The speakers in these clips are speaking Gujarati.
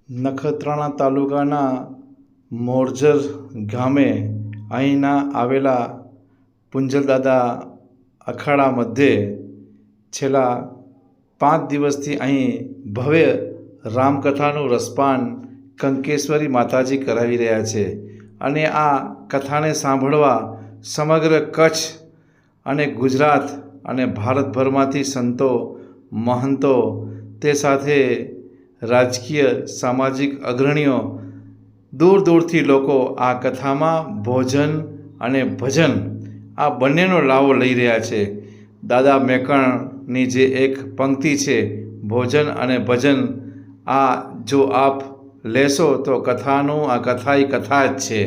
નખત્રાણા તાલુકાના મોરજર ગામે અહીંના આવેલા પુંજલદાદા અખાડા મધ્યે છેલ્લા 5 દિવસથી અહીં ભવ્ય રામકથાનું રસપાન કંકેશ્વરી માતાજી કરાવી રહ્યા છે અને આ કથાને સાંભળવા સમગ્ર કચ્છ અને ગુજરાત અને ભારતભરમાંથી સંતો મહંતો તે સાથે રાજકીય સામાજિક અગ્રણીઓ દૂર દૂરથી લોકો આ કથામાં ભોજન અને ભજન આ બંનેનો લાવો લઈ રહ્યા છે. દાદા મેકણની જે એક પંક્તિ છે, ભોજન અને ભજન, આ જો આપ લેશો તો કથાનું આ કથા જ છે.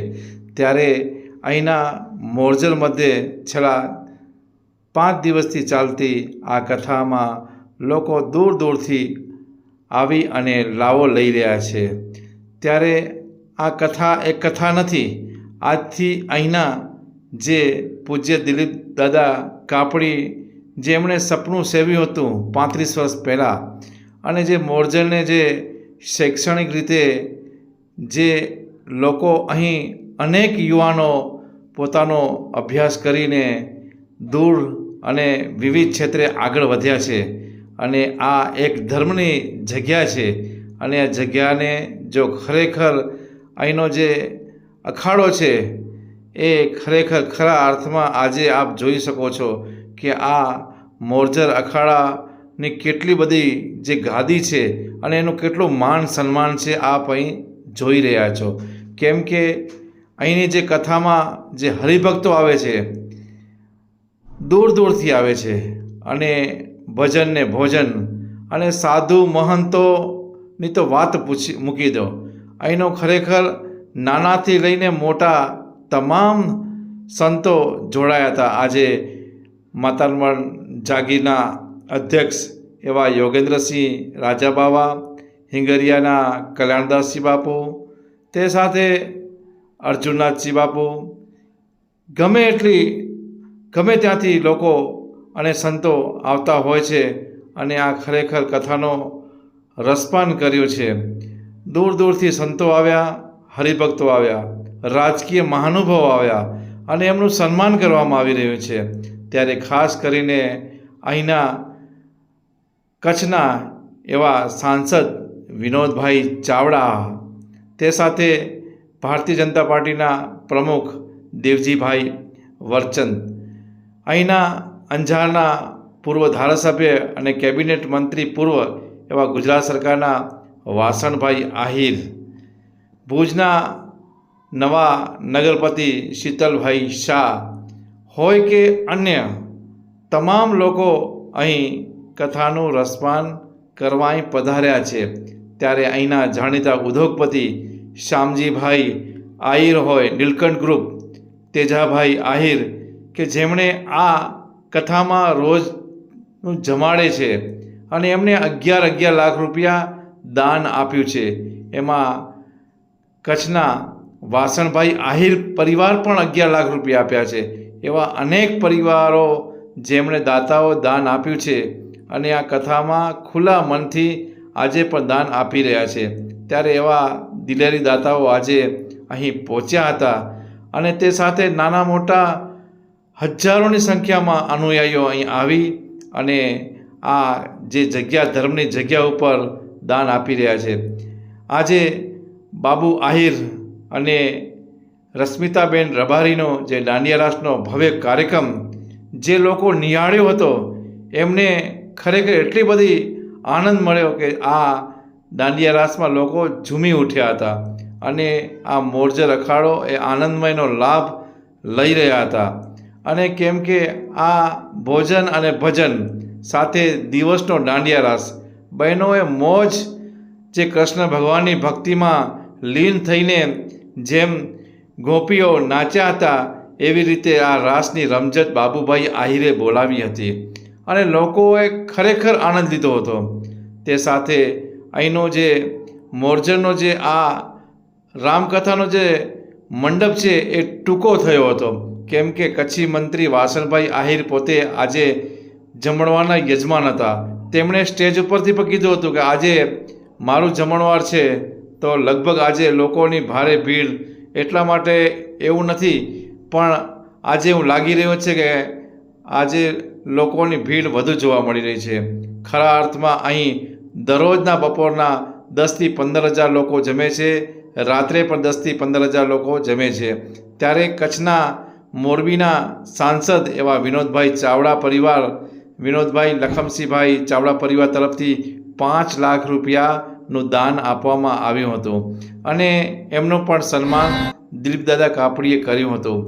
ત્યારે અહીંના મોરજર મધ્યે છેલ્લા 5 દિવસથી ચાલતી આ કથામાં લોકો દૂર દૂરથી આવી અને લાવો લઈ રહ્યા છે. ત્યારે આ કથા એક કથા નથી. આજથી અહીંના જે પૂજ્ય દિલીપ દાદા કાપડી, જેમણે સપનું સેવ્યું હતું 35 વર્ષ પહેલાં, અને જે મોરજરને જે શૈક્ષણિક રીતે જે લોકો અહીં અનેક યુવાનો પોતાનો અભ્યાસ કરીને દૂર અને વિવિધ ક્ષેત્રે આગળ વધ્યા છે. અને આ એક ધર્મની જગ્યા છે અને આ જગ્યાને જો ખરેખર અહીંનો જે અખાડો છે એ ખરેખર ખરા અર્થમાં આજે આપ જોઈ શકો છો કે આ મોરજર અખાડાની કેટલી બધી જે ગાદી છે અને એનું કેટલું માન સન્માન છે આપ અહીં જોઈ રહ્યા છો. કેમ કે અહીંની જે કથામાં જે હરિભક્તો આવે છે, દૂર દૂરથી આવે છે, અને ભજન ને ભોજન અને સાધુ મહંતોની તો વાત મૂકી દો. અહીંનો ખરેખર નાનાથી લઈને મોટા તમામ સંતો જોડાયા હતા. આજે માતારમણ જાગીરના અધ્યક્ષ એવા યોગેન્દ્રસિંહ રાજાબાવા, હિંગરિયાના કલ્યાણદાસજી બાપુ, તે સાથે અર્જુનનાથજી બાપુ, ગમે ત્યાંથી લોકો અને સંતો આવતા હોય છે અને આ ખરેખર કથાનો રસપાન કર્યો છે. દૂર દૂરથી સંતો આવ્યા, હરિભક્તો આવ્યા, રાજકીય મહાનુભાવો આવ્યા અને એમનું સન્માન કરવામાં આવી રહ્યું છે. ત્યારે ખાસ કરીને અહીંના કચ્છના એવા સાંસદ વિનોદભાઈ ચાવડા, તે સાથે ભારતીય જનતા પાર્ટીના પ્રમુખ દેવજીભાઈ વરચંદ, અહીંના અંજારના પૂર્વ ધારાસભ્ય અને કેબિનેટ મંત્રી પૂર્વ એવા ગુજરાત સરકારના વાસણભાઈ આહિર, ભુજના નવા નગરપતિ શીતલભાઈ શાહ હોય કે અન્ય તમામ લોકો અહીં કથાનું રસપાન કરવા અહીં પધાર્યા છે. ત્યારે અહીંના જાણીતા ઉદ્યોગપતિ શ્યામજીભાઈ આહિર હોય, નીલકંઠ ગ્રુપ, તેજાભાઈ આહિર, કે જેમણે આ કથામાં રોજનું જમાડે છે અને એમને 11 લાખ રૂપિયા દાન આપ્યું છે. એમાં કચ્છના વાસણભાઈ આહિર પરિવાર પણ 11 લાખ રૂપિયા આપ્યા છે. એવા અનેક પરિવારો જેમણે દાતાઓ દાન આપ્યું છે અને આ કથામાં ખુલ્લા મનથી આજે પણ દાન આપી રહ્યા છે. ત્યારે એવા દિલેરી દાતાઓ આજે અહીં પહોંચ્યા હતા અને તે સાથે નાના મોટા હજારોની સંખ્યામાં અનુયાયીઓ અહીં આવી અને આ જે જગ્યા, ધર્મની જગ્યા ઉપર દાન આપી રહ્યા છે. આજે બાબુ આહિર અને રશ્મિતાબેન રબારીનો જે દાંડિયા રાસનો ભવ્ય કાર્યક્રમ જે લોકો નિહાળ્યો હતો, એમને ખરેખર એટલી બધી આનંદ મળ્યો કે આ દાંડિયા રાસમાં લોકો ઝૂમી ઉઠ્યા હતા અને આ મોરજર અખાડો એ આનંદમયનો લાભ લઈ રહ્યા હતા. અને કેમ કે આ ભોજન અને ભજન સાથે દિવસનો દાંડિયા રાસ, બહેનોએ મોજ, જે કૃષ્ણ ભગવાનની ભક્તિમાં લીન થઈને જેમ ગોપીઓ નાચ્યા હતા, એવી રીતે આ રાસની રમઝટ બાબુભાઈ આહિરે બોલાવી હતી અને લોકોએ ખરેખર આનંદ લીધો હતો. તે સાથે અહીંનો જે મોરજરનો જે આ રામકથાનો જે મંડપ છે એ ટૂંકો થયો હતો. કેમ કે કચ્છી મંત્રી વાસણભાઈ આહિર પોતે આજે જમણવારના યજમાન હતા. તેમણે સ્ટેજ ઉપરથી પણ કીધું હતું કે આજે મારું જમણવાર છે તો લગભગ આજે લોકોની ભારે ભીડ એટલા માટે એવું નથી, પણ આજે એવું લાગી રહ્યું છે કે આજે લોકોની ભીડ વધુ જોવા મળી રહી છે. ખરા અર્થમાં અહીં દરરોજના બપોરના 10થી 15,000 લોકો જમે છે, રાત્રે પણ 10થી 15,000 લોકો જમે છે. ત્યારે કચ્છના મોરબીના સાંસદ એવા વિનોદભાઈ ચાવડા પરિવાર, વિનોદભાઈ લખમસિંહભાઈ ચાવડા પરિવાર તરફથી 5 લાખ રૂપિયાનું દાન આપવામાં આવ્યું હતું અને એમનું પણ સન્માન દિલીપદાદા કાપડીએ કર્યું હતું.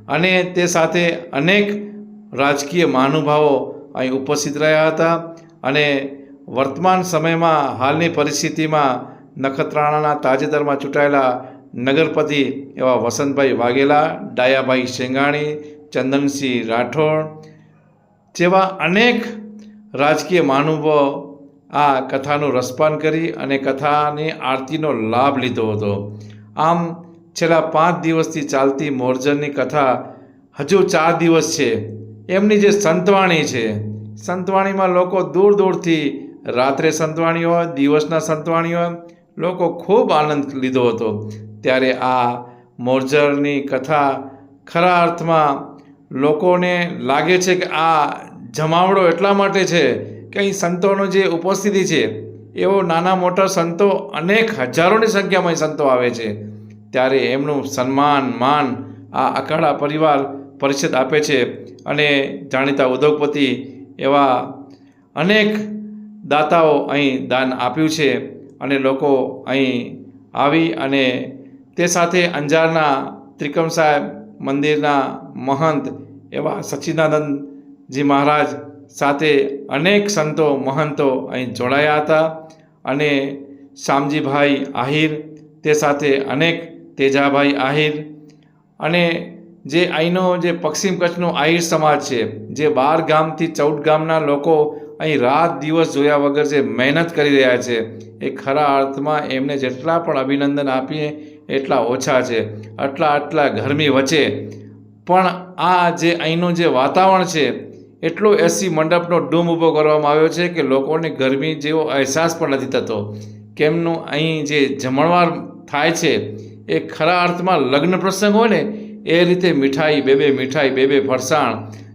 અને તે સાથે અનેક રાજકીય મહાનુભાવો અહીં ઉપસ્થિત રહ્યા હતા અને વર્તમાન સમયમાં હાલની પરિસ્થિતિમાં નખત્રાણાના તાજેતરમાં ચૂંટાયેલા નગરપતિ એવા વસંતભાઈ વાઘેલા, ડાયાભાઈ શેંગાણી, ચંદનસિંહ રાઠોડ જેવા અનેક રાજકીય મહાનુભાવો આ કથાનું રસપાન કરી અને કથાની આરતીનો લાભ લીધો હતો. આમ છેલ્લા 5 દિવસથી ચાલતી મોરજનની કથા હજુ 4 દિવસ છે. એમની જે સંતવાણી છે, સંતવાણીમાં લોકો દૂર દૂરથી રાત્રે સંતવાણી હોય, દિવસના સંતવાણી હોય, લોકો ખૂબ આનંદ લીધો હતો. ત્યારે આ મોરજરની કથા ખરા અર્થમાં લોકોને લાગે છે કે આ જમાવડો એટલા માટે છે કે અહીં સંતોનો જે ઉપસ્થિતિ છે એવો નાના મોટા સંતો અનેક હજારોની સંખ્યામાં અહીં સંતો આવે છે. ત્યારે એમનું સન્માન માન આ અખાડા પરિવાર પરિષદ આપે છે અને જાણીતા ઉદ્યોગપતિ એવા અનેક દાતાઓ અહીં દાન આપ્યું છે અને લોકો અહીં આવી અને તે સાથે અંજારના ત્રિકમ સાહેબ મંદિરના મહંત એવા સચ્ચિદાનંદજી મહારાજ સાથે અનેક સંતો મહંતો અહીં જોડાયા હતા અને શામજીભાઈ આહિર, તે સાથે અનેક તેજાભાઈ આહિર અને જે અહીંનો જે પશ્ચિમ કચ્છનો આહિર સમાજ છે, જે 12 ગામથી 14 ગામના લોકો અહીં રાત દિવસ જોયા વગર જે મહેનત કરી રહ્યા છે, એ ખરા અર્થમાં એમને જેટલા પણ અભિનંદન આપીએ એટલા ઓછા છે. આટલા ગરમી વચ્ચે પણ આ જે અહીંનું જે વાતાવરણ છે એટલો એસી મંડપનો ડૂમ ઊભો કરવામાં આવ્યો છે કે લોકોને ગરમી જેવો અહેસાસ પણ નથી થતો. કેમનું અહીં જે જમણવાર થાય છે એ ખરા અર્થમાં લગ્ન પ્રસંગ હોય ને એ રીતે મીઠાઈ, બે મીઠાઈ, બે ફરસાણ,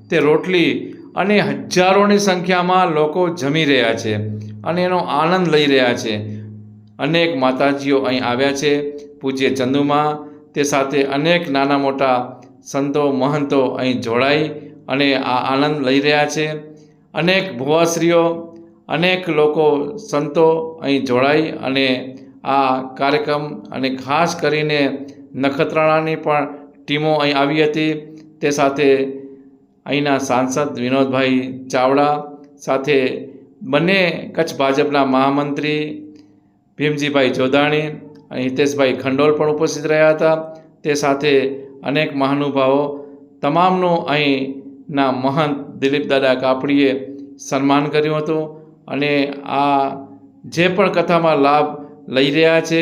તે રોટલી અને હજારોની સંખ્યામાં લોકો જમી રહ્યા છે અને એનો આનંદ લઈ રહ્યા છે. અનેક માતાજીઓ અહીં આવ્યા છે, પૂજ્ય ચંદુમાં, તે સાથે અનેક નાના મોટા સંતો મહંતો અહીં જોડાઈ અને આ આનંદ લઈ રહ્યા છે. અનેક ભુવાશ્રીઓ, અનેક લોકો સંતો અહીં જોડાઈ અને આ કાર્યક્રમ અને ખાસ કરીને નખત્રાણાની પણ ટીમો અહીં આવી હતી. તે સાથે અહીંના સાંસદ વિનોદભાઈ ચાવડા સાથે બંને કચ્છ ભાજપના મહામંત્રી ભીમજીભાઈ જોધાણી અને હિતેશભાઈ ખંડોલ પણ ઉપસ્થિત રહ્યા હતા. તે સાથે અનેક મહાનુભાવો, તમામનું અહીંના મહંત દિલીપદાદા કાપડીએ સન્માન કર્યું હતું અને આ જે પણ કથામાં લાભ લઈ રહ્યા છે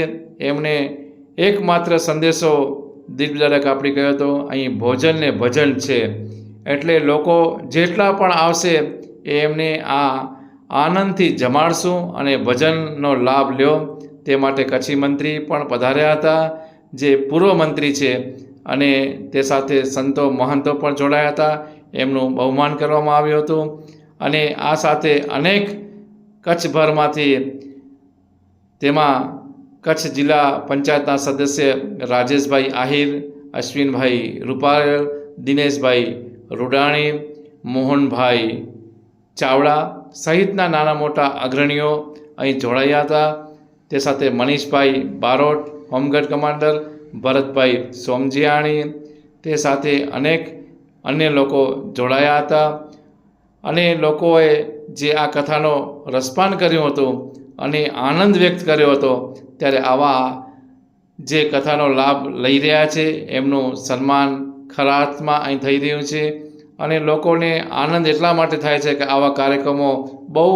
એમને એકમાત્ર સંદેશો દિલીપદાદા કાપડી કહ્યો હતો, અહીં ભોજન ને ભજન છે. એટલે લોકો જેટલા પણ આવશે એ એમને આ આનંદથી જમાડશું અને ભજનનો લાભ લ્યો. તે માટે કચ્છી મંત્રી પણ પધાર્યા હતા, જે પૂર્વ મંત્રી છે, અને તે સાથે સંતો મહંતો પણ જોડાયા હતા. એમનું બહુમાન કરવામાં આવ્યું હતું અને આ સાથે અનેક કચ્છભરમાંથી, તેમાં કચ્છ જિલ્લા પંચાયતના સદસ્ય રાજેશભાઈ આહિર, અશ્વિનભાઈ રૂપારેલ, દિનેશભાઈ રૂડાણી, મોહનભાઈ ચાવડા સહિતના નાના મોટા અગ્રણીઓ અહીં જોડાયા હતા. તે સાથે મનીષભાઈ બારોટ, હોમગાર્ડ કમાન્ડર, ભરતભાઈ સોમજીયાણી, તે સાથે અનેક અન્ય લોકો જોડાયા હતા અને લોકોએ જે આ કથાનો રસપાન કર્યું હતું અને આનંદ વ્યક્ત કર્યો હતો, ત્યારે આવા જે કથાનો લાભ લઈ રહ્યા છે એમનું સન્માન ખરા અર્થમાં અહીં થઈ રહ્યું છે અને લોકોને આનંદ એટલા માટે થાય છે કે આવા કાર્યક્રમો બહુ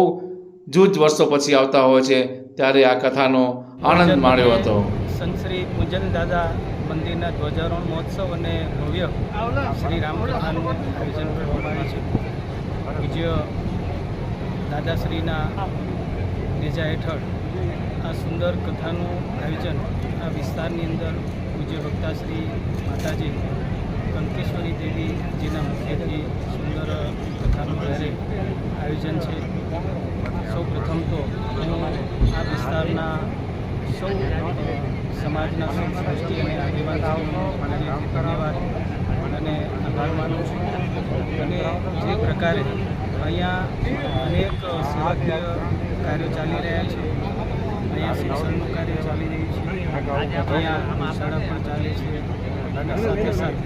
જૂજ વર્ષો પછી આવતા હોય છે. ત્યારે આ કથાનો આનંદ માણ્યો હતો. સંત શ્રી પૂજન દાદા મંદિરના ધ્વજારોહણ મહોત્સવ અને ભવ્ય શ્રી રામકથાનું આયોજન કરવામાં આવ્યું છે. પૂજ્ય દાદાશ્રીના નેજા હેઠળ આ સુંદર કથાનું આયોજન આ વિસ્તારની અંદર પૂજ્ય ભક્તાશ્રી માતાજી કંકેશ્વરી દેવીજીના મુખેથી સુંદર કથાનું જ્યારે આયોજન છે. સૌ પ્રથમ તો હું આ વિસ્તારના સૌ સમાજના સૌ સૃષ્ટિ અને આગેવાનોનો ધન્યવાદ અને આભાર માનું છું. અને જે પ્રકારે અહીંયા અનેક સેવાકીય કાર્યો ચાલી રહ્યા છે, અહીંયા શિક્ષણનું કાર્ય ચાલી રહ્યું છે, અહીંયા શાળા પણ ચાલે છે અને સાથે સાથે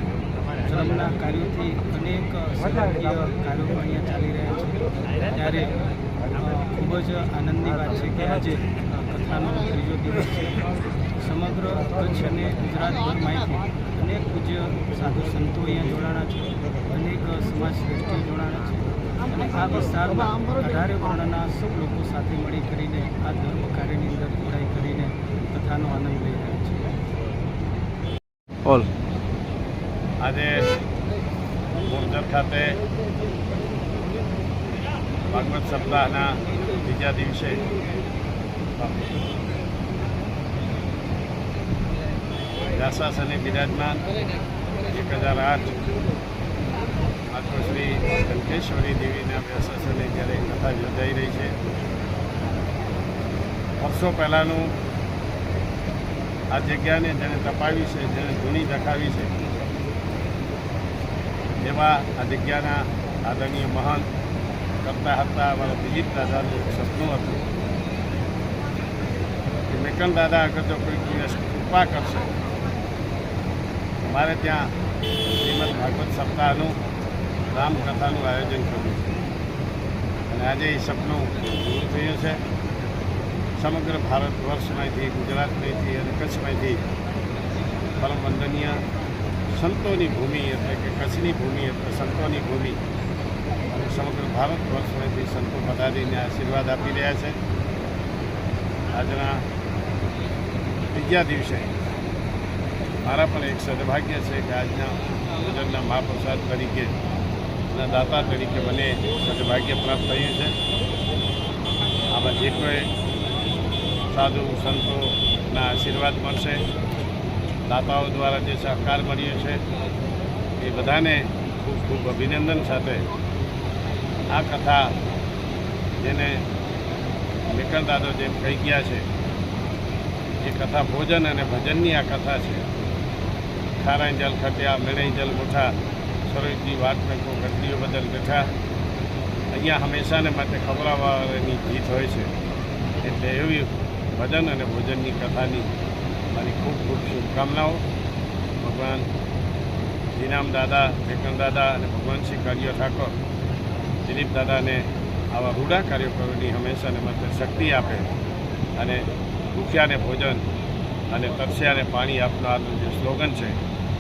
ધર્મના કાર્યોથી અનેક સેવાકીય કાર્યો પણ અહીંયા ચાલી રહ્યા છે. ત્યારે ખૂબ જ આનંદની વાત છે કે આજે કથાનો ત્રીજો દિવસ છે. સમગ્ર કચ્છ અને ગુજરાતભરમાંથી અનેક પૂજ્ય સાધુ સંતો અહીંયા જોડાણા છે, અનેક સમાજ શ્રેષ્ઠીઓ જોડાણા છે અને આ વિસ્તારમાં 18 વર્ણના સૌ લોકો સાથે મળી કરીને આ ધર્મ કાર્યની અંદર જોડાઈ કરીને કથાનો આનંદ લઈ રહ્યા છે. ઓલ આજે બોરસદ ખાતે ભાગવત સપ્તાહના બીજા દિવસે વ્યાસાસને બિરાજમાન 1008 માતૃશ્રી કંકેશ્વરી દેવીના વ્યાસાસને જ્યારે કથા યોજાઈ રહી છે. વર્ષો પહેલાંનું આ જગ્યાને જેણે તપાવી છે, જેણે ધૂણી દખાવી છે, એવા આ જગ્યાના આદરણીય મહાન કરતા હતા અમારા દિલીપ દાદાનું એક સપનું હતું કે મેકન દાદા અગર જો કોઈ દિવસ કૃપા કરશે, અમારે ત્યાં શ્રીમદ ભાગવત સપ્તાહનું રામકથાનું આયોજન કર્યું છે અને આજે એ સપનું પૂરું થયું છે. સમગ્ર ભારત વર્ષમાંથી, ગુજરાતમાંથી અને કચ્છમાંથી પરમ વંદનીય સંતોની ભૂમિ એટલે કે કચ્છની ભૂમિ એટલે સંતોની ભૂમિ અને સમગ્ર ભારત વર્ષમાંથી સંતો પધારીને આશીર્વાદ આપી રહ્યા છે. આજના ત્રીજા દિવસે મારા પણ એક સદભાગ્ય છે કે આજના ભોજનના મહાપ્રસાદ તરીકે અને દાતા તરીકે મને સદભાગ્ય પ્રાપ્ત થયું છે. આમાં જે કોઈ સાધુ સંતોના આશીર્વાદ મળશે, દાતાઓ દ્વારા જે સહકાર મળ્યો છે, એ બધાને ખૂબ ખૂબ અભિનંદન સાથે આ કથા જેને મેકન દાદા જેમ કહી ગયા છે એ કથા ભોજન અને ભજનની આ કથા છે. ખારાઈ જલ ખટ્યા મેણાઈ જલ મોઠા સરોજની વાત મેકો ગઢડીઓ બદલ બેઠા. અહીંયા હંમેશાને માટે ખબરાવવાની જીત હોય છે. એટલે એવી ભજન અને ભોજનની કથાની મારી ખૂબ ખૂબ શુભકામનાઓ. ભગવાન જીનામ દાદા, મેકન દાદા અને ભગવાન શ્રી કાર્ય ઠાકોર દિલીપ દાદાને આવા રૂડા કાર્યો કરવાની હંમેશાને માટે શક્તિ આપે અને ભૂખ્યાને ભોજન અને તરસ્યાને પાણી આપનારનું જે સ્લોગન છે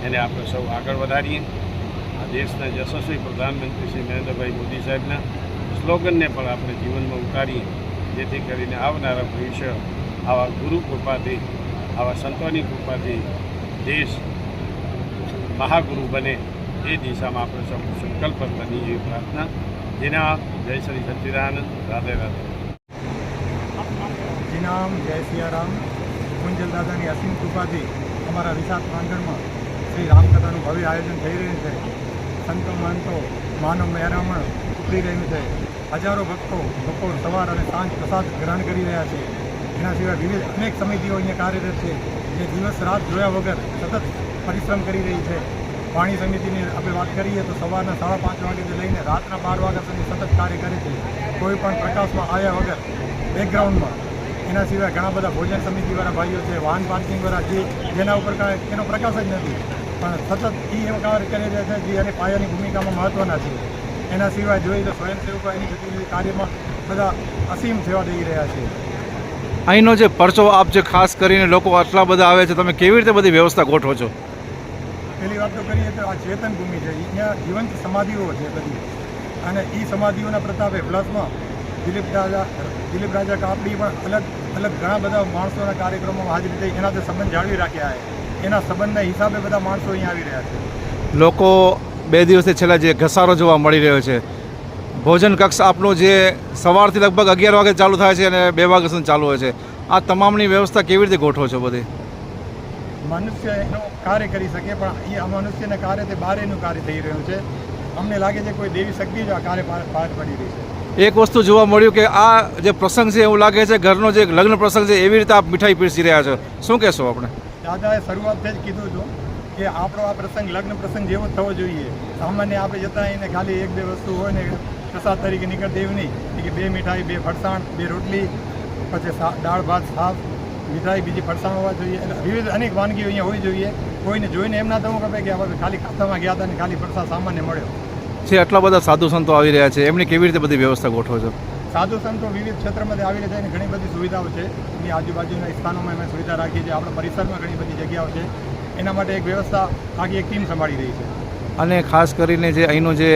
એને આપણે સૌ આગળ વધારીએ. આ દેશના યશસ્વી પ્રધાનમંત્રી શ્રી નરેન્દ્રભાઈ મોદી સાહેબના સ્લોગનને પણ આપણે જીવનમાં ઉતારીએ, જેથી કરીને આવનારા ભવિષ્ય આવા ગુરુ કૃપાથી, આવા સંતોની કૃપાથી દેશ મહાગુરુ બને એ દિશામાં આપણે સૌ સંકલ્પ બની એવી પ્રાર્થના. જેના જય શ્રી સચ્ચિદાનંદ. રાધે રાધે. નામ જય સિયારામ. કુંજલ દાદાની અસીમ કૃપાથી અમારા વિશાળ પ્રાંગણમાં શ્રી રામકથાનું ભવ્ય આયોજન થઈ રહ્યું છે. સંતો મહંતો માનવ મહેરામણ ઉપડી રહ્યું છે. હજારો ભક્તો બપોર, સવાર અને સાંજ પ્રસાદ ગ્રહણ કરી રહ્યા છે. એના સિવાય વિવિધ અનેક સમિતિઓ અહીંયા કાર્યરત છે, જે દિવસ રાત જોયા વગર સતત પરિશ્રમ કરી રહી છે. પાણી સમિતિની આપણે વાત કરીએ તો સવારના 5:30 વાગ્યાથી લઈને રાતના 12 વાગ્યા સુધી સતત કાર્ય કરે છે, કોઈ પણ પ્રકાશમાં આવ્યા વગર બેકગ્રાઉન્ડમાં. એના સિવાય ઘણા બધા ભોજન સમિતિવાળા ભાઈઓ છે, વાહન પાર્કિંગવાળા, જેના ઉપર એનો પ્રકાશ જ નથી, પણ સતત એવા કાર્ય કરી રહ્યા છે જે એની પાયાની ભૂમિકામાં મહત્ત્વના છે. એના સિવાય જોઈએ તો સ્વયંસેવકો એની ગતિવિધિ કાર્યમાં બધા અસીમ સેવા દઈ રહ્યા છે. અહીંનો જે પરચો આપ જે ખાસ કરીને લોકો આટલા બધા આવે છે, તમે કેવી રીતે બધી વ્યવસ્થા ગોઠવો છો? પહેલી વાત તો કરીએ તો આ ચેતન ભૂમિ છે, અહીંયા જીવંત સમાધિઓ છે બધી, અને એ સમાધિઓના પ્રતાપે પ્લસમાં દિલીપ રાજા કાપડી પણ અલગ ઘણા બધા માણસોના કાર્યક્રમોમાં હાજરી થઈ, એનાથી સંબંધ જાળવી રાખ્યા છે. એના સંબંધના હિસાબે બધા માણસો અહીંયા આવી રહ્યા છે. લોકો 2 દિવસથી છેલ્લા જે ઘસારો જોવા મળી રહ્યો છે, ભોજન કક્ષ આપનું જે સવારથી લગભગ 11 વાગે ચાલુ થાય છે અને 2 વાગ્યા સુધી ચાલુ હોય છે, આ તમામની વ્યવસ્થા કેવી રીતે ગોઠવો છો બધી? મનુષ્ય એનું કાર્ય કરી શકે, પણ એ મનુષ્યના કાર્ય તે બારેનું કાર્ય થઈ રહ્યું છે. અમને લાગે છે કોઈ દેવી શક્તિ જ આ કાર્ય પાર પડી રહી છે. એક વસ્તુ જોવા મળ્યું કે આ જે પ્રસંગ છે એવું લાગે છે ઘરનો જે લગ્ન પ્રસંગ છે એવી રીતે આપ મીઠાઈ પીરસી રહ્યા છો. શું કહેશો આપણે? દાદાએ શરૂઆતથી જ કીધું હતું કે આપણો આ પ્રસંગ લગ્ન પ્રસંગ જેવો જ થવો જોઈએ. સામાન્ય આપણે જતા એને ખાલી 1-2 વસ્તુ હોય ને પ્રસાદ તરીકે નીકળતી એવું નહીં કે 2 મીઠાઈ, 2 ફરસાણ, 2 રોટલી, પછી દાળ ભાત, શાક, મીઠાઈ, બીજી ફરસાણ હોવા જોઈએ. એટલે વિવિધ અનેક વાનગીઓ અહીંયા હોવી જોઈએ. કોઈને જોઈને એમ ના થવું કે હવે ખાલી ખાતામાં ગયા હતા ને ખાલી પ્રસાદ સામાન્ય મળ્યો છે. આટલા બધા સાધુ સંતો આવી રહ્યા છે, એમની કેવી રીતે બધી વ્યવસ્થા ગોઠવો છો? સાધુ સંતો વિવિધ ક્ષેત્રમાંથી આવી રહ્યા છે અને ઘણી બધી સુવિધાઓ છે. એની આજુબાજુના સ્થાનોમાં અમે સુવિધા રાખી છે. આપણા પરિસરમાં ઘણી બધી જગ્યાઓ છે. એના માટે એક વ્યવસ્થા આખી એક ટીમ સંભાળી રહી છે. અને ખાસ કરીને જે અહીંનો જે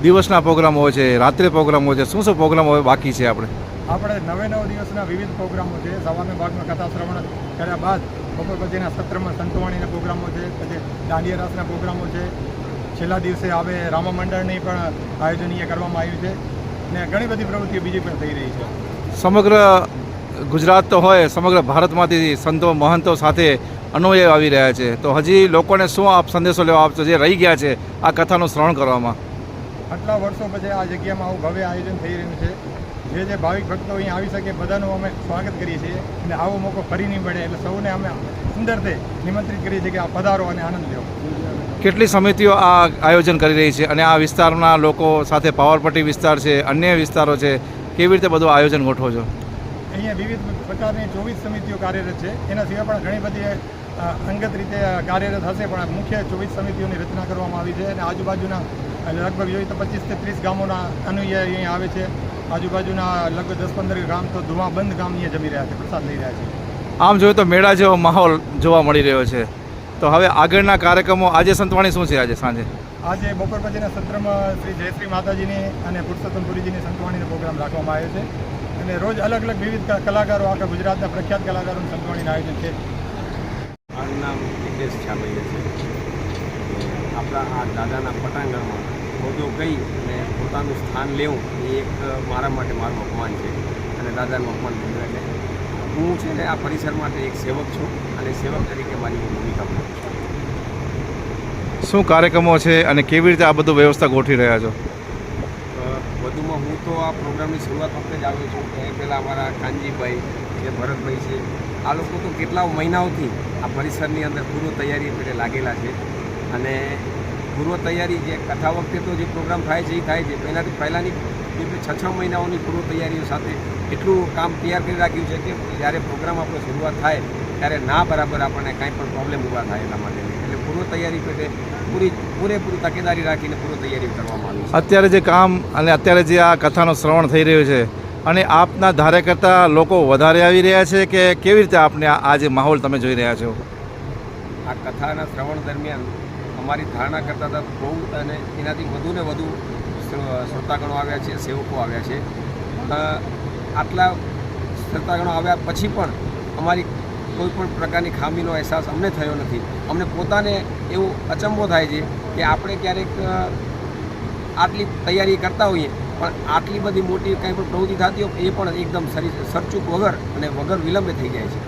દિવસના પ્રોગ્રામ હોય છે, રાત્રે પ્રોગ્રામ હોય છે, શું પ્રોગ્રામ હોય બાકી છે આપણે? આપણે 9 દિવસના વિવિધ પ્રોગ્રામો છે. સવારના ભાગમાં કથા શ્રવણ કર્યા બાદ બપોર પછીના સત્રમાં સંતવાણીના પ્રોગ્રામો છે, પછી દાંડિયા રાસના પ્રોગ્રામો છે. છેલ્લા દિવસે આવે રામા મંડળની પણ આયોજન અહીંયા કરવામાં આવ્યું છે અને ઘણી બધી પ્રવૃત્તિઓ બીજી પણ થઈ રહી છે. સમગ્ર ગુજરાત તો હોય, સમગ્ર ભારતમાંથી સંતો મહંતો સાથે અનુયાયી આવી રહ્યા છે, તો હજી લોકોને શું આપ સંદેશો લેવા આપશો જે રહી ગયા છે આ કથાનું શ્રવણ કરવામાં? આટલા વર્ષો પછી આ જગ્યામાં આવું ભવ્ય આયોજન થઈ રહ્યું છે. જે ભાવિક ભક્તો અહીં આવી શકે બધાનું અમે સ્વાગત કરીએ છીએ અને આવો મોકો ફરી નહીં મળે એટલે સૌને અમે સુંદરથી નિમંત્રિત કરીએ છીએ કે આ પધારો અને આનંદ લેવો. કેટલી સમિતિઓ આ આયોજન કરી રહી છે અને આ વિસ્તારના લોકો સાથે પાવરપટ્ટી વિસ્તાર છે, અન્ય વિસ્તારો છે, કેવી રીતે બધું આયોજન ગોઠવો છો? અહીંયા વિવિધ પ્રકારની 24 સમિતિઓ કાર્યરત છે. એના સિવાય પણ ઘણી બધી અંગત રીતે કાર્યરત હશે, પણ મુખ્ય 24 સમિતિઓની રચના કરવામાં આવી છે અને આજુબાજુના લગભગ જોઈએ તો 25 થી 30 ગામોના અનુયાયી અહીંયા આવે છે. આજુબાજુના લગભગ 10-15 ગામ તો ધુમાબંધ ગામ અહીંયા જમી રહ્યા છે, પ્રસાદ લઈ રહ્યા છે. આમ જોઈએ તો મેળા જેવો માહોલ જોવા મળી રહ્યો છે. તો હવે આગળના કાર્યક્રમો આજે સંતવાણી શું છે? આજે સાંજે આજે બપોર પછીના સત્રમાં શ્રી જયશ્રી માતાજીની અને પુરુષોત્તમપુરીજીની સંતવાણીનો પ્રોગ્રામ રાખવામાં આવ્યો છે અને રોજ અલગ અલગ વિવિધ કલાકારો, આખા ગુજરાતના પ્રખ્યાત કલાકારોનું સંતવાણીનું આયોજન છે. મારું નામ હિતેશ છાબૈયા છે. આપણા આ દાદાના પટાંગણમાં હોદ્દો કહી અને પોતાનું સ્થાન લેવું એ એક મારા માટે મારું અપમાન છે અને દાદાનું અપમાન થયું. એટલે હું છે ને આ પરિસર માટે એક સેવક છું અને સેવક તરીકે મારી ભૂમિકા ભજવું છું. શું કાર્યક્રમો છે અને કેવી રીતે આ બધું વ્યવસ્થા ગોઠવી રહ્યા છો? વધુમાં હું તો આ પ્રોગ્રામની શરૂઆત વખતે જ આવ્યો છું. એ પહેલાં અમારા કાનજીભાઈ જે ભરતભાઈ છે, આ લોકો તો કેટલા મહિનાઓથી આ પરિસરની અંદર પૂર્વ તૈયારી માટે લાગેલા છે અને પૂર્વ તૈયારી જે કથા વખતે તો જે પ્રોગ્રામ થાય છે એ થાય છે, પહેલાંની 6 મહિનાઓની પૂર્વ તૈયારીઓ સાથે એટલું કામ તૈયાર કરી રાખ્યું છે કે જ્યારે પ્રોગ્રામ આપણો શરૂઆત થાય ત્યારે ના બરાબર આપણને કાંઈ પણ પ્રોબ્લેમ ઊભા થાય એટલા માટે. એટલે પૂર્વ તૈયારી પેટે પૂરેપૂરી તકેદારી રાખીને પૂર્વ તૈયારી કરવામાં આવી છે. અત્યારે જે કામ અને અત્યારે જે આ કથાનું શ્રવણ થઈ રહ્યું છે અને આપના ધારે કરતાં લોકો વધારે આવી રહ્યા છે કે કેવી રીતે આપને આ જે માહોલ તમે જોઈ રહ્યા છો? આ કથાના શ્રવણ દરમિયાન અમારી ધારણા કરતાં હતા બહુ અને એનાથી વધુને વધુ શ્રોતાગણો આવ્યા છે, સેવકો આવ્યા છે. આટલા શ્રોતાગણો આવ્યા પછી પણ અમારી કોઈ પણ પ્રકારની ખામીનો અહેસાસ અમને થયો નથી. અમને પોતાને એવું અચંબો થાય છે કે આપણે ક્યારેક આટલી તૈયારી કરતા હોઈએ પણ આટલી બધી મોટી કંઈ પણ પ્રવૃત્તિ થતી હોય એ પણ એકદમ સરચૂક વગર અને વગર વિલંબે થઈ જાય છે.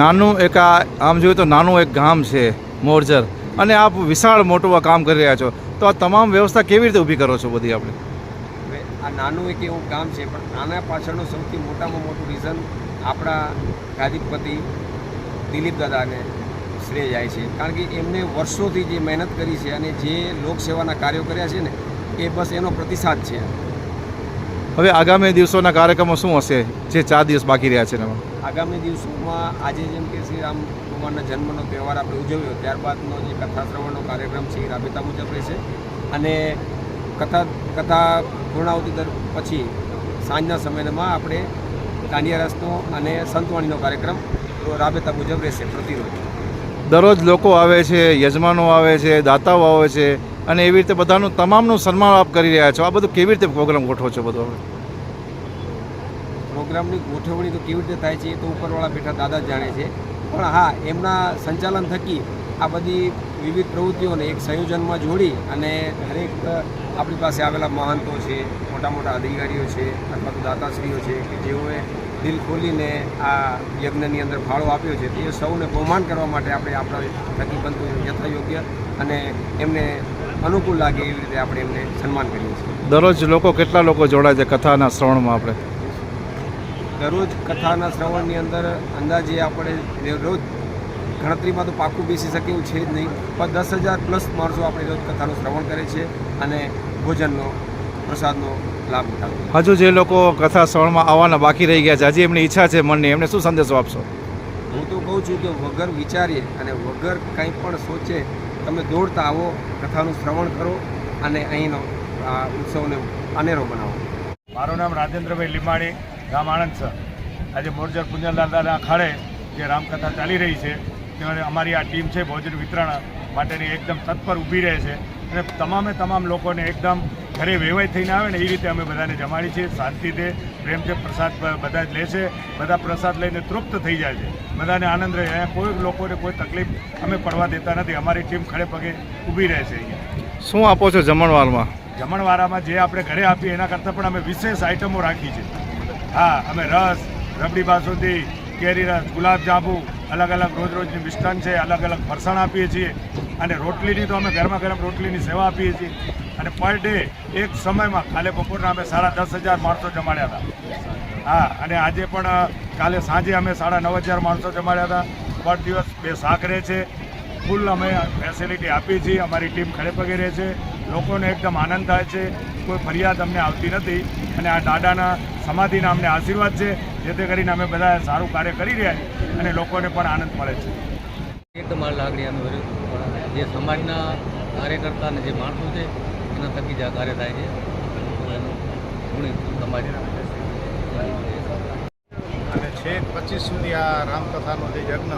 નાનું એક આમ જોઈએ તો નાનું એક ગામ છે મોરજર, અને આપ વિશાળ મોટું આ કામ કરી રહ્યા છો, તો આ તમામ વ્યવસ્થા કેવી રીતે ઊભી કરો છો બધી આપણે? હવે આ નાનું એક એવું કામ છે પણ આના પાછળનું સૌથી મોટામાં મોટું રીઝન આપણા ગાદીપતિ દિલીપ દાદાને શ્રેય જાય છે. કારણ કે એમને વર્ષોથી જે મહેનત કરી છે અને જે લોકસેવાના કાર્યો કર્યા છે ને એ બસ એનો પ્રતિસાદ છે. હવે આગામી દિવસોના કાર્યક્રમો શું હશે જે 4 દિવસ બાકી રહ્યા છે એમાં? આગામી દિવસોમાં આજે જેમ કે શ્રી રામ ભગવાનના જન્મનો તહેવાર આપણે ઉજવ્યો, ત્યારબાદનો જે કથા શ્રવણનો કાર્યક્રમ છે એ રાબેતા મુજબ રહેશે અને કથા પૂર્ણાવતિ પછી સાંજના સમયમાં આપણે દાંડિયા રસનો અને સંતવાણીનો કાર્યક્રમ રાબેતા મુજબ રહેશે પ્રતિરોજ. દરરોજ લોકો આવે છે, યજમાનો આવે છે, દાતાઓ આવે છે અને એવી રીતે બધાનું તમામનું સન્માન આપ કરી રહ્યા છો. આ બધું કેવી રીતે પ્રોગ્રામ ગોઠવો છો? બધું પ્રોગ્રામની ગોઠવણી તો કેવી રીતે થાય છે એ તો ઉપરવાળા બેઠા દાદા જ જાણે છે, પણ હા એમના સંચાલન થકી આ બધી વિવિધ પ્રવૃત્તિઓને એક સંયોજનમાં જોડી અને દરેક આપણી પાસે આવેલા મહંતો છે, મોટા મોટા અધિકારીઓ છે અથવા તો દાતાશ્રીઓ છે કે જેઓએ દિલ ખોલીને આ યજ્ઞની અંદર ફાળો આપ્યો છે તે સૌને બહુમાન કરવા માટે આપણે આપણા થકી બનતું યથાયોગ્ય અને એમને અનુકૂળ લાગે એવી રીતે આપણે એમને સન્માન કરીએ છીએ. દરરોજ કેટલા લોકો જોડાય છે કથાના શ્રવણમાં આપણે? દરરોજ કથાના શ્રવણની અંદર અંદાજે આપણે રોજ ગણતરીમાં તો પાકું બેસી શકે એવું છે જ નહીં, પણ 10,000 પ્લસ માણસો આપણે રોજ કથાનું શ્રવણ કરે છે અને ભોજનનો પ્રસાદનો લાભ ઉઠાવે. હજુ જે લોકો કથા શ્રવણમાં આવવાના બાકી રહી ગયા છે, હજી એમની ઈચ્છા છે મનની, એમને શું સંદેશો આપશો? હું તો કહું છું કે વગર વિચારીએ અને વગર કંઈ પણ સોચે તમે દોડતા આવો, કથાનું શ્રવણ કરો અને અહીંનો આ ઉત્સવને અનેરો બનાવો. મારું નામ રાજેન્દ્રભાઈ લીમાણી, ગામ આણંદ છે. આજે મોરજર પુંજલ દાદાના અખાડે જે રામકથા ચાલી રહી છે તેમાં અમારી આ ટીમ છે ભોજન વિતરણ માટેની એકદમ તત્પર ઊભી રહે છે અને તમામ લોકોને એકદમ ઘરે વેવાઈ થઈને આવે ને એ રીતે અમે બધાને જમાડી છીએ. શાંતિથી પ્રેમથી પ્રસાદ બધા જ લે છે, બધા પ્રસાદ લઈને તૃપ્ત થઈ જાય છે, બધાને આનંદ રહે. અહીંયા કોઈ લોકોને કોઈ તકલીફ અમે પડવા દેતા નથી. અમારી ટીમ ખડે પગે ઊભી રહે છે. અહીંયા શું આપો છો જમણવારમાં? જમણવારામાં જે આપણે ઘરે આપીએ એના કરતાં પણ અમે વિશેષ આઇટમો રાખી છે. હા, અમે રસ, રબડી બાસુંદી, કેરી રસ, ગુલાબજાંબુ, અલગ અલગ રોજની મિષ્ટાન છે, અલગ અલગ ફરસાણ આપીએ છીએ અને રોટલીની તો અમે ગરમા ગરમ રોટલીની સેવા આપીએ છીએ. અને પર ડે એક સમયમાં કાલે બપોરના અમે 10,500 માણસો જમાડ્યા હતા. હા, અને આજે પણ કાલે સાંજે અમે 9,500 માણસો જમાડ્યા હતા. પર દિવસ 2 શાક રહે છે. ફૂલ અમે ફેસિલિટી આપીએ છીએ. અમારી ટીમ ખડે પગે રહે છે. લોકોને એકદમ આનંદ થાય છે, કોઈ ફરિયાદ અમને આવતી નથી અને આ દાદાના સમાધિના અમને આશીર્વાદ છે, જેથી કરીને અમે બધા સારું કાર્ય કરી રહ્યા છીએ અને લોકોને પણ આનંદ મળે છે. એકદમ આ લાગણી અમે જે સમાજના કાર્યકર્તા અને જે માણસો છે એના થકી જ આ કાર્ય થાય છે. એનું ગુણી સમાજ અને છેક 25 સુધી આ રામકથાનો જે યજ્ઞ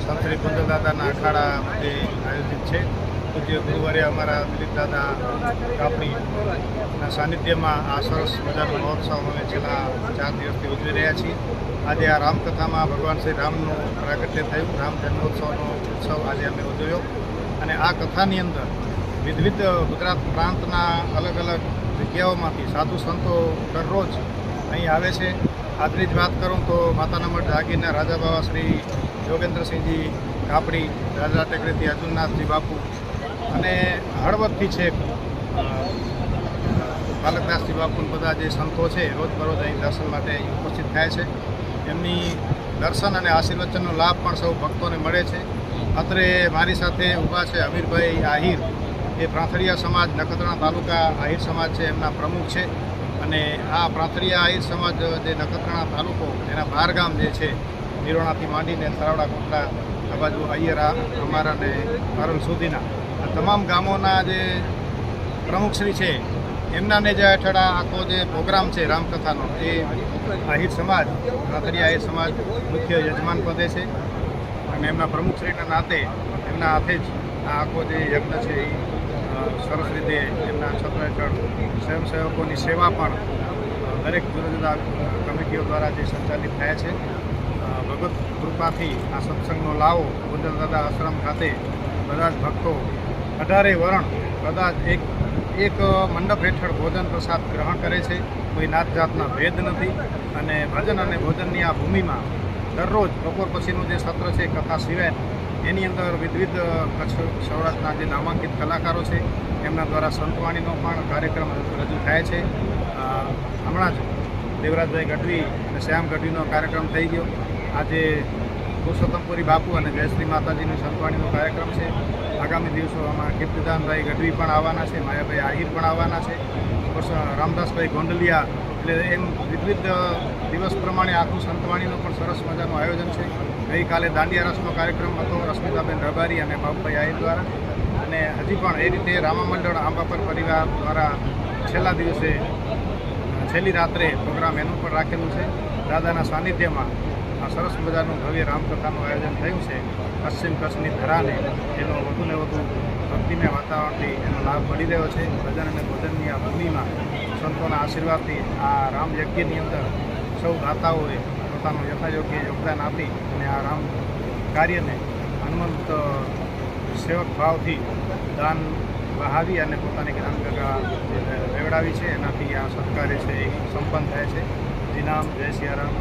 સંત શ્રી પુંજલ દાદાના અખાડા જે આયોજિત છે, પૂજ્ય ગુરુવારે અમારા દિલીપ દાદા કાપડીના સાનિધ્યમાં આ સરસ મજાનો મહોત્સવ અમે છેલ્લા 4 દિવસથી ઉજવી રહ્યા છીએ. આજે આ રામકથામાં ભગવાન શ્રી રામનું પ્રાગટ્ય થયું, રામ જન્મોત્સવનો ઉત્સવ આજે અમે ઉજવ્યો અને આ કથાની અંદર વિવિધ ગુજરાત પ્રાંતના અલગ અલગ જગ્યાઓમાંથી સાધુ સંતો દરરોજ અહીં આવે છે. આજની જ વાત કરું તો માતાના મઠ જાગીરના રાજા બાવા શ્રી યોગેન્દ્રસિંહજી કાપડી, રાજા ટેકરીથી અર્જુનનાથજી બાપુ અને હળવદથી છે બાલકદાસજી બાપુ બધા જે સંતો છે રોજબરોજ અહીં દર્શન માટે ઉપસ્થિત થાય છે. એમની દર્શન અને આશીર્વચનનો લાભ પણ સૌ ભક્તોને મળે છે. અત્રે મારી સાથે ઊભા છે અમીરભાઈ આહિર, એ પ્રાંથળિયા સમાજ નખત્રાણા તાલુકા આહિર સમાજ છે, એમના પ્રમુખ છે. અને આ પ્રાંથળિયા આહિર સમાજ જે નખત્રાણા તાલુકો એના 12 ગામ જે છે, નિરોણાથી માંડીને તરાવડા કોટડા આ બાજુ અય્યરા અમારા ને પારલ સુધીના આ તમામ ગામોના જે પ્રમુખશ્રી છે એમના નેજા હેઠળ આખો જે પ્રોગ્રામ છે રામકથાનો એ આહિર સમાજ, પ્રાંથળિયા આહિર સમાજ મુખ્ય યજમાન પદે છે અને એમના પ્રમુખશ્રીના નાતે એમના હાથે જ આ આખો જે યજ્ઞ છે એ સરસ રીતે એમના છત્ર હેઠળ સ્વયંસેવકોની સેવા પણ દરેક જુદા જુદા કમિટીઓ દ્વારા જે સંચાલિત થયા છે. ભગવત કૃપાથી આ સત્સંગનો લાવો પુંજલ દાદા આશ્રમ ખાતે બધા જ ભક્તો 18 વર્ણ કદાચ એક મંડપ હેઠળ ભોજન પ્રસાદ ગ્રહણ કરે છે. કોઈ નાત જાતના ભેદ નથી અને ભજન અને ભોજનની આ ભૂમિમાં દરરોજ બપોર પછીનું જે સત્ર છે કથા સિવાય એની અંદર વિવિધ કચ્છ સૌરાષ્ટ્રના જે નામાંકિત કલાકારો છે એમના દ્વારા સંતવાણીનો પણ કાર્યક્રમ રજૂ થાય છે. હમણાં જ દેવરાજભાઈ ગઢવી અને શ્યામ ગઢવીનો કાર્યક્રમ થઈ ગયો. આજે પુરુષોત્તમપુરી બાપુ અને જયશ્રી માતાજીની સંતવાણીનો કાર્યક્રમ છે. આગામી દિવસોમાં કીર્તિદાનભાઈ ગઢવી પણ આવવાના છે, માયાભાઈ આહિર પણ આવવાના છે, રામદાસભાઈ ગોંડલિયા, એટલે એમ વિવિધ દિવસ પ્રમાણે આખું સંતવાણીનું પણ સરસ મજાનું આયોજન છે. ગઈકાલે દાંડિયા રસનો કાર્યક્રમ હતો રશ્મિતાબેન રબારી અને બાપુભાઈ આહિર દ્વારા, અને હજી પણ એ રીતે રામા મંડળ આંબાપર પરિવાર દ્વારા છેલ્લા દિવસે છેલ્લી રાત્રે પ્રોગ્રામ એનું પણ રાખેલું છે. દાદાના સાનિધ્યમાં આ સરસ મજાનું ભવ્ય રામકથાનું આયોજન થયું છે. પશ્ચિમ કચ્છની ધરાને એનો વધુને વધુ ભક્તિમય વાતાવરણથી એનો લાભ મળી રહ્યો છે. ભજન અને ભોજનની આ ભૂમિમાં સંતોના આશીર્વાદથી આ રામ યજ્ઞની અંદર સૌ દાતાઓએ પોતાનું યથાયોગ્ય યોગદાન આપી અને આ રામ કાર્યને હનુમંત સેવક ભાવથી દાન વહાવી અને પોતાની જ્ઞાનગંગા લેવડાવી છે. એનાથી આ સત્કાર્ય છે એ સંપન્ન થાય છે. શ્રી રામ, જય સિયારામ.